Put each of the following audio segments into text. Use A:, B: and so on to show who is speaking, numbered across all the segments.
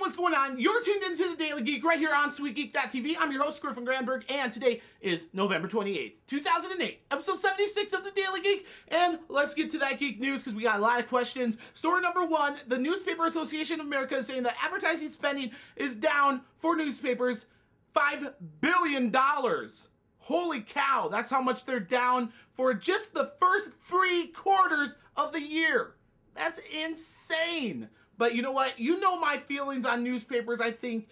A: what's going on? You're tuned into the Daily Geek right here on SweetGeekTV. I'm your host, Griffin, and today is November 28th, 2008, episode 76 of the Daily Geek. And let's get to that geek news because we got a lot of questions. Story number one, the Newspaper Association of America is saying that advertising spending is down for newspapers $5 billion. Holy cow, that's how much they're down for just the first 3 quarters of the year. That's insane. But you know what? You know my feelings on newspapers. I think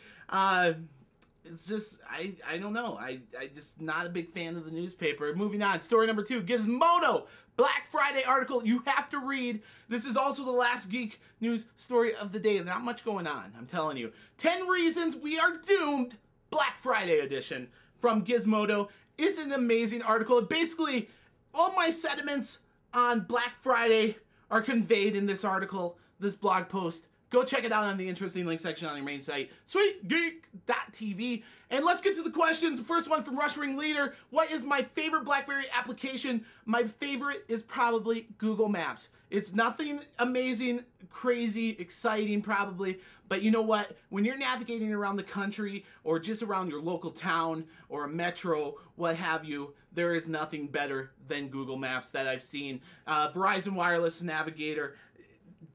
A: it's just, I don't know. I just not a big fan of the newspaper. Moving on, story number 2, Gizmodo. Black Friday article you have to read. This is also the last geek news story of the day. Not much going on, I'm telling you. 10 reasons we are doomed. Black Friday edition from Gizmodo. It's an amazing article. Basically, all my sentiments on Black Friday are conveyed in this article, this blog post. Go check it out on the interesting link section on your main site, SweetGeekTV. And let's get to the questions. The first one from Rush Ring Leader. What is my favorite Blackberry application? My favorite is probably Google Maps. It's nothing amazing, crazy, exciting probably, but you know what? When you're navigating around the country or just around your local town or a metro, what have you, there is nothing better than Google Maps that I've seen. Verizon Wireless Navigator,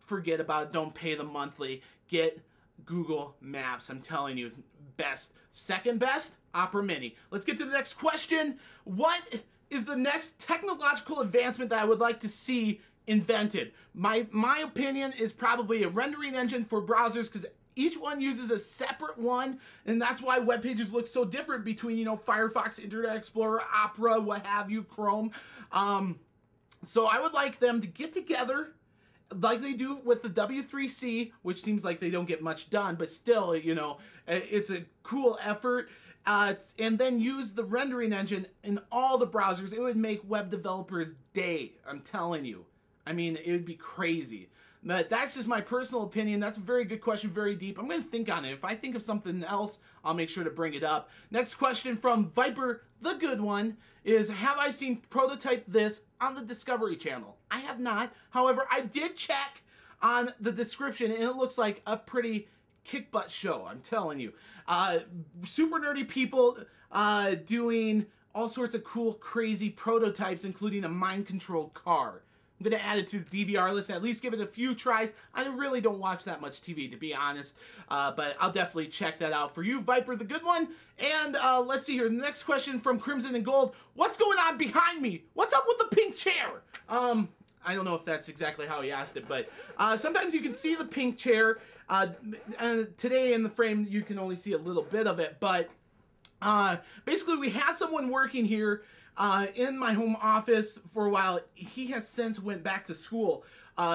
A: forget about it. Don't pay the monthly. Get Google Maps. I'm telling you, best. Second best, Opera Mini. Let's get to the next question. What is the next technological advancement that I would like to see invented? My opinion is probably a rendering engine for browsers, because each one uses a separate one, and that's why web pages look so different between, you know, Firefox, Internet Explorer, Opera, what have you, Chrome. So I would like them to get together like they do with the W3C, which seems like they don't get much done, but still, you know, it's a cool effort. And then use the rendering engine in all the browsers. It would make web developers' day, I'm telling you. I mean, it would be crazy. But that's just my personal opinion. That's a very good question, very deep. I'm going to think on it. If I think of something else, I'll make sure to bring it up. Next question from Viper, the good one, is have I seen Prototype This on the Discovery Channel? I have not. However, I did check on the description, and it looks like a pretty kick-butt show, I'm telling you. Super nerdy people doing all sorts of cool, crazy prototypes, including a mind-controlled car. I'm going to add it to the DVR list, at least give it a few tries. I really don't watch that much TV, to be honest, but I'll definitely check that out for you, Viper, the good one. And let's see here. The next question from Crimson and Gold. What's going on behind me? What's up with the pink chair? I don't know if that's exactly how he asked it, but sometimes you can see the pink chair. And today in the frame, you can only see a little bit of it, but basically we had someone working here in my home office for a while. He has since went back to school.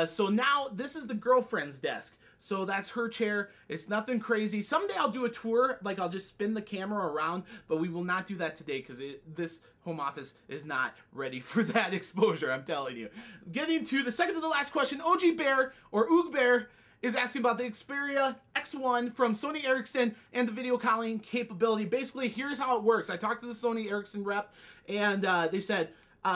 A: So now this is the girlfriend's desk. So that's her chair. It's nothing crazy. Someday I'll do a tour, like I'll just spin the camera around, but we will not do that today because this home office is not ready for that exposure, I'm telling you. Getting to the second to the last question, OG Bear, or Oog Bear, is asking about the Xperia X1 from Sony Ericsson and the video calling capability. Basically, here's how it works. I talked to the Sony Ericsson rep, and they said,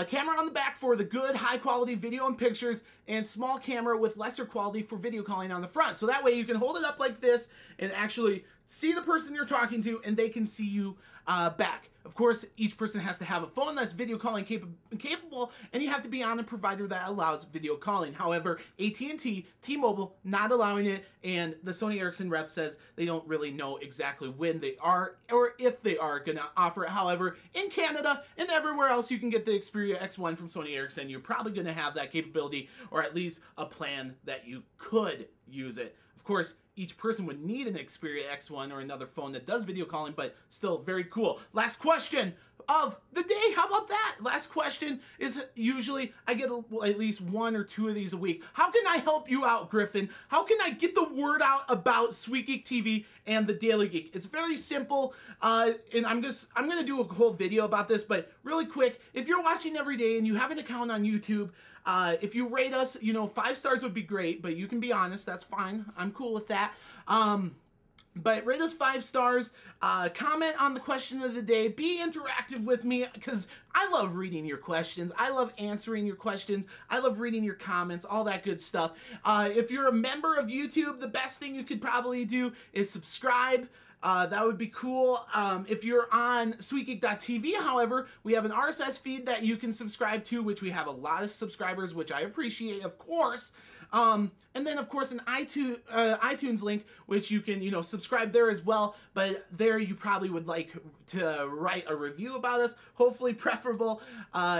A: camera on the back for the good, high-quality video and pictures, and small camera with lesser quality for video calling on the front. So that way you can hold it up like this and actually see the person you're talking to, and they can see you back. Of course, each person has to have a phone that's video calling capable, and you have to be on a provider that allows video calling. However, AT&T, T-Mobile, not allowing it, and the Sony Ericsson rep says they don't really know exactly when they are or if they are going to offer it. However, in Canada and everywhere else you can get the Xperia X1 from Sony Ericsson, you're probably going to have that capability, or at least a plan that you could use it. Of course, each person would need an Xperia X1 or another phone that does video calling, but still very cool. Last question of the day. How about that? Last question is usually I get at least 1 or 2 of these a week. How can I help you out, Griffin? How can I get the word out about SweetGeekTV and the Daily Geek? It's very simple, and I'm going to do a whole video about this, but really quick, if you're watching every day and you have an account on YouTube, if you rate us, you know, 5 stars would be great, but you can be honest, that's fine. I'm cool with that. But rate us 5 stars, comment on the question of the day, be interactive with me, because I love reading your questions, I love answering your questions, I love reading your comments, all that good stuff. If you're a member of YouTube, the best thing you could probably do is subscribe. That would be cool. If you're on SweetGeekTV, however, we have an RSS feed that you can subscribe to, which we have a lot of subscribers, which I appreciate, of course. And then, of course, an iTunes link, which you can, subscribe there as well. But there you probably would like to write a review about us, hopefully preferable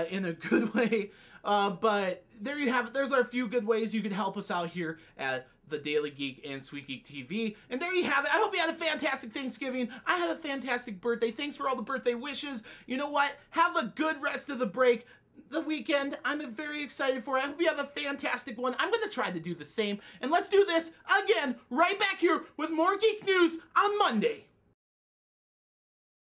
A: in a good way. But there you have it. There's our few good ways you can help us out here at the Daily Geek and SweetGeekTV. And there you have it. I hope you had a fantastic Thanksgiving. I had a fantastic birthday. Thanks for all the birthday wishes. You know what? Have a good rest of the break. The weekend, I'm very excited for it. I hope you have a fantastic one. I'm going to try to do the same. And let's do this again right back here with more geek news on Monday.